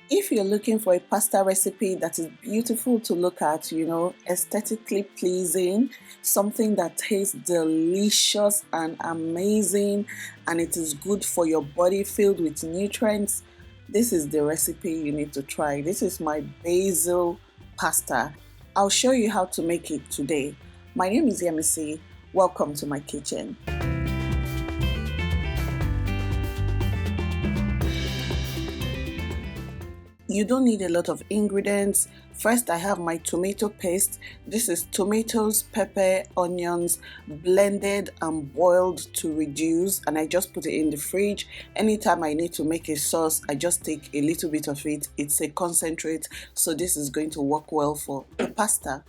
If you're looking for a pasta recipe that is beautiful to look at, aesthetically pleasing, something that tastes delicious and amazing, and it is good for your body, filled with nutrients, this is the recipe you need to try. This is my basil pasta. I'll show you how to make it today. My name is Yemisi. Welcome to my kitchen. You don't need a lot of ingredients. First, I have my tomato paste. This is tomatoes, pepper, onions, blended and boiled to reduce, and I just put it in the fridge. Anytime I need to make a sauce, I just take a little bit of it. It's a concentrate, so this is going to work well for the pasta.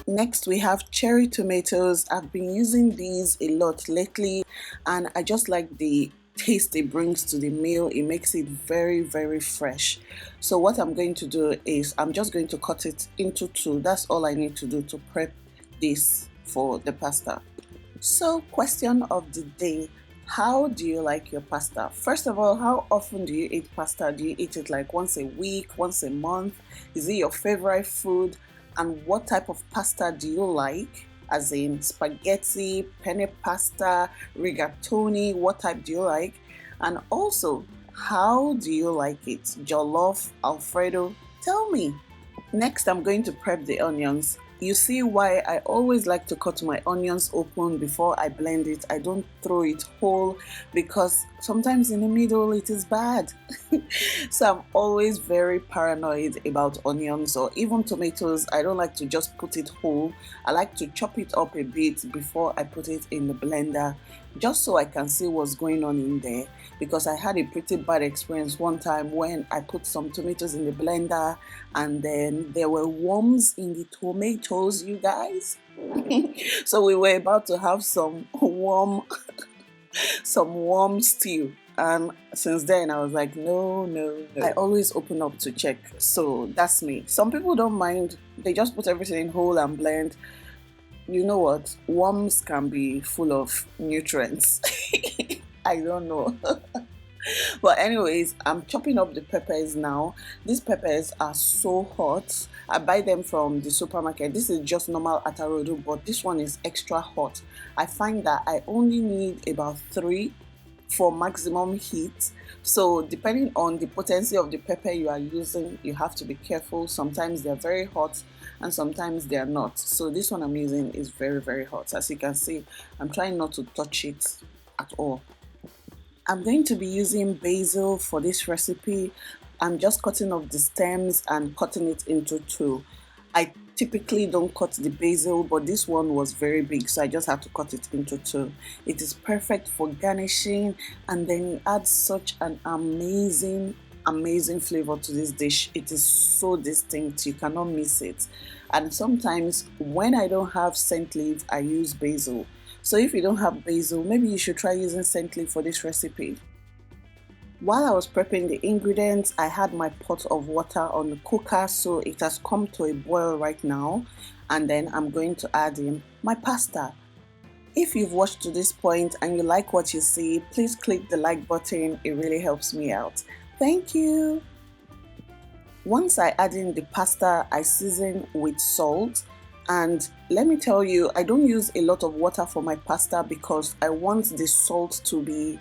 Next, we have cherry tomatoes. I've been using these a lot lately, and I just like the taste it brings to the meal. It makes it very, very fresh. So what I'm going to do is I'm just going to cut it into two. That's all I need to do to prep this for the pasta. So, question of the day: how do you like your pasta? First of all, how often do you eat pasta? Do you eat it like once a week, once a month? Is it your favorite food? And what type of pasta do you like? As in spaghetti, penne pasta, rigatoni, what type do you like? And also, how do you like it? Jollof, Alfredo? Tell me. Next, I'm going to prep the onions. You see why I always like to cut my onions open before I blend it. I don't throw it whole because sometimes in the middle it is bad. So I'm always very paranoid about onions or even tomatoes. I don't like to just put it whole. I like to chop it up a bit before I put it in the blender, just so I can see what's going on in there, because I had a pretty bad experience one time when I put some tomatoes in the blender and then there were worms in the tomatoes, you guys. So we were about to have some warm stew, and since then I was like, no. I always open up to check. So that's me. Some people don't mind, they just put everything in whole and blend. You know what, worms can be full of nutrients. I don't know. But anyways, I'm chopping up the peppers now. These peppers are so hot. I buy them from the supermarket. This is just normal atarodo, but this one is extra hot. I find that I only need about 3 for maximum heat. So depending on the potency of the pepper you are using, you have to be careful. Sometimes they're very hot and sometimes they're not. So this one I'm using is very, very hot. As you can see, I'm trying not to touch it at all. I'm going to be using basil for this recipe. I'm just cutting off the stems and cutting it into 2. I typically don't cut the basil, but this one was very big, so I just had to cut it into 2. It is perfect for garnishing, and then it adds such an amazing flavor to this dish. It is so distinct, you cannot miss it. And sometimes when I don't have scent leaf, I use basil. So if you don't have basil, maybe you should try using scent leaf for this recipe. While I was prepping the ingredients, I had my pot of water on the cooker, so it has come to a boil right now. And then I'm going to add in my pasta. If you've watched to this point and you like what you see, please click the like button. It really helps me out. Thank you. Once I add in the pasta, I season with salt. And let me tell you, I don't use a lot of water for my pasta because I want the salt to be,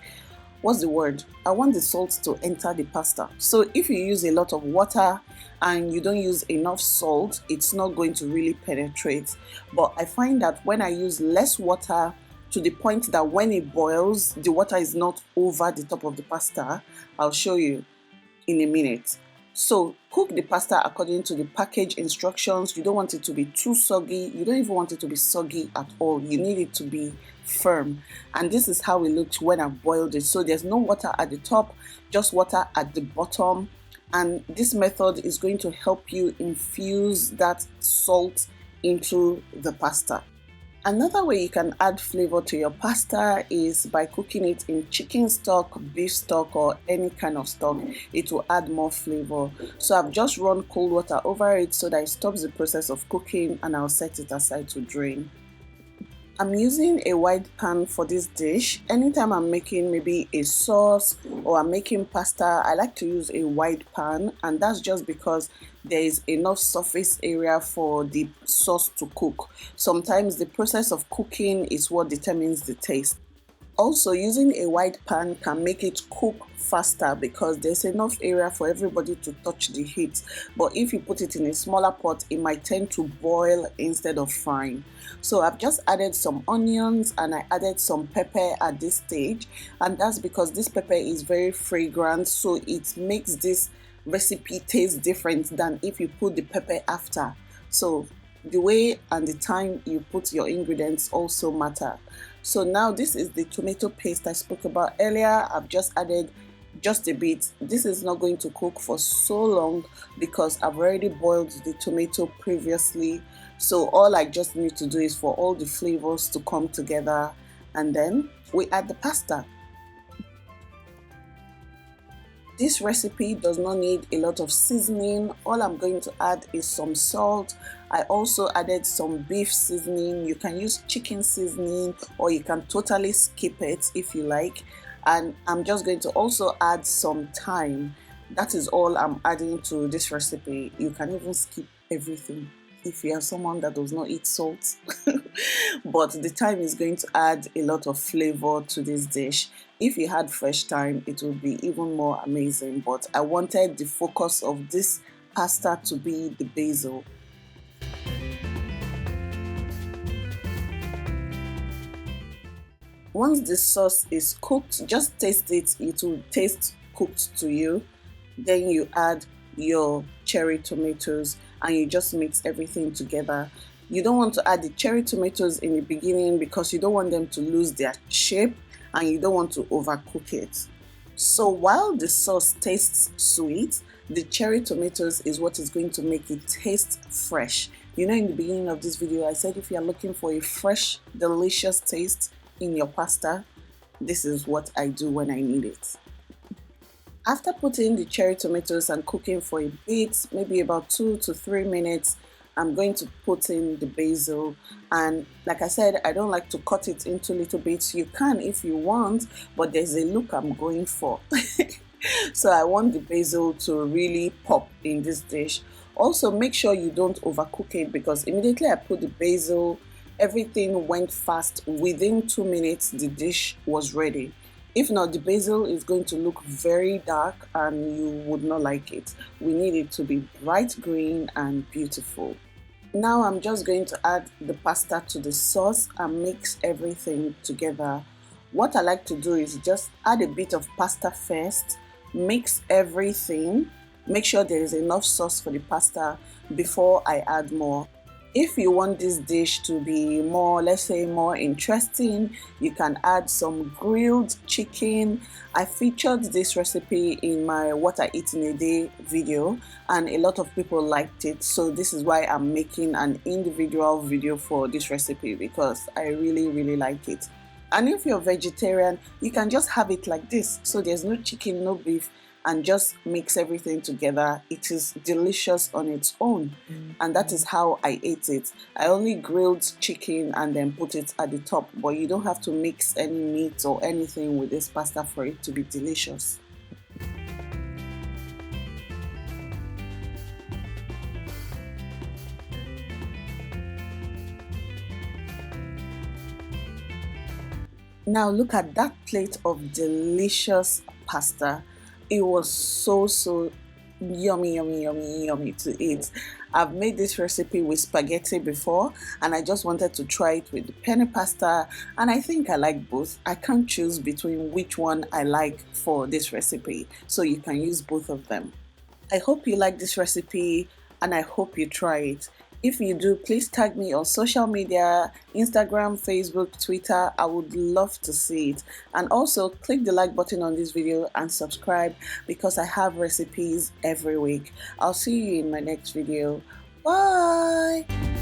I want the salt to enter the pasta. So if you use a lot of water and you don't use enough salt, it's not going to really penetrate. But I find that when I use less water, to the point that when it boils, the water is not over the top of the pasta. I'll show you in a minute. So cook the pasta according to the package instructions. You don't want it to be too soggy. You don't even want it to be soggy at all. You need it to be firm. And this is how it looks when I've boiled it. So there's no water at the top, just water at the bottom. And this method is going to help you infuse that salt into the pasta. Another way you can add flavor to your pasta is by cooking it in chicken stock, beef stock, or any kind of stock. It will add more flavor. So I've just run cold water over it so that it stops the process of cooking, and I'll set it aside to drain. I'm using a wide pan for this dish. Anytime I'm making maybe a sauce or I'm making pasta, I like to use a wide pan, and that's just because there is enough surface area for the sauce to cook. Sometimes the process of cooking is what determines the taste. Also, using a wide pan can make it cook faster because there's enough area for everybody to touch the heat. But if you put it in a smaller pot, it might tend to boil instead of frying. So I've just added some onions and I added some pepper at this stage, and that's because this pepper is very fragrant, so it makes this recipe taste different than if you put the pepper after. So the way and the time you put your ingredients also matter. So now this is the tomato paste I spoke about earlier. I've just added just a bit. This is not going to cook for so long because I've already boiled the tomato previously. So all I just need to do is for all the flavors to come together, and then we add the pasta. This recipe does not need a lot of seasoning. All I'm going to add is some salt. I also added some beef seasoning. You can use chicken seasoning or you can totally skip it if you like. And I'm just going to also add some thyme. That is all I'm adding to this recipe. You can even skip everything if you are someone that does not eat salt. But the thyme is going to add a lot of flavor to this dish. If you had fresh thyme, it would be even more amazing, but I wanted the focus of this pasta to be the basil. Once the sauce is cooked, just taste it. It will taste cooked to you. Then you add your cherry tomatoes and you just mix everything together. You don't want to add the cherry tomatoes in the beginning because you don't want them to lose their shape and you don't want to overcook it. So while the sauce tastes sweet, the cherry tomatoes is what is going to make it taste fresh. You know, in the beginning of this video I said if you are looking for a fresh, delicious taste in your pasta, this is what I do when I need it. After putting the cherry tomatoes and cooking for a bit, maybe about 2 to 3 minutes, I'm going to put in the basil, and like I said, I don't like to cut it into little bits. You can if you want, but there's a look I'm going for. So I want the basil to really pop in this dish. Also make sure you don't overcook it because immediately I put the basil, everything went fast. Within 2 minutes the dish was ready. If not, the basil is going to look very dark and you would not like it. We need it to be bright green and beautiful. Now I'm just going to add the pasta to the sauce and mix everything together. What I like to do is just add a bit of pasta first, mix everything, make sure there is enough sauce for the pasta before I add more. If you want this dish to be more, let's say more interesting, you can add some grilled chicken. I featured this recipe in my What I Eat in a Day video and a lot of people liked it. So this is why I'm making an individual video for this recipe because I really like it. And if you're vegetarian, you can just have it like this. So there's no chicken, no beef, and just mix everything together. It is delicious on its own, and that is how I ate it. I only grilled chicken and then put it at the top, but you don't have to mix any meat or anything with this pasta for it to be delicious. Now look at that plate of delicious pasta. It was so yummy to eat. I've made this recipe with spaghetti before and I just wanted to try it with the penne pasta, and I think I like both. I can't choose between which one I like for this recipe, so you can use both of them. I hope you like this recipe and I hope you try it. If you do, please tag me on social media, Instagram, Facebook, Twitter. I would love to see it. And also click the like button on this video and subscribe because I have recipes every week. I'll see you in my next video. Bye!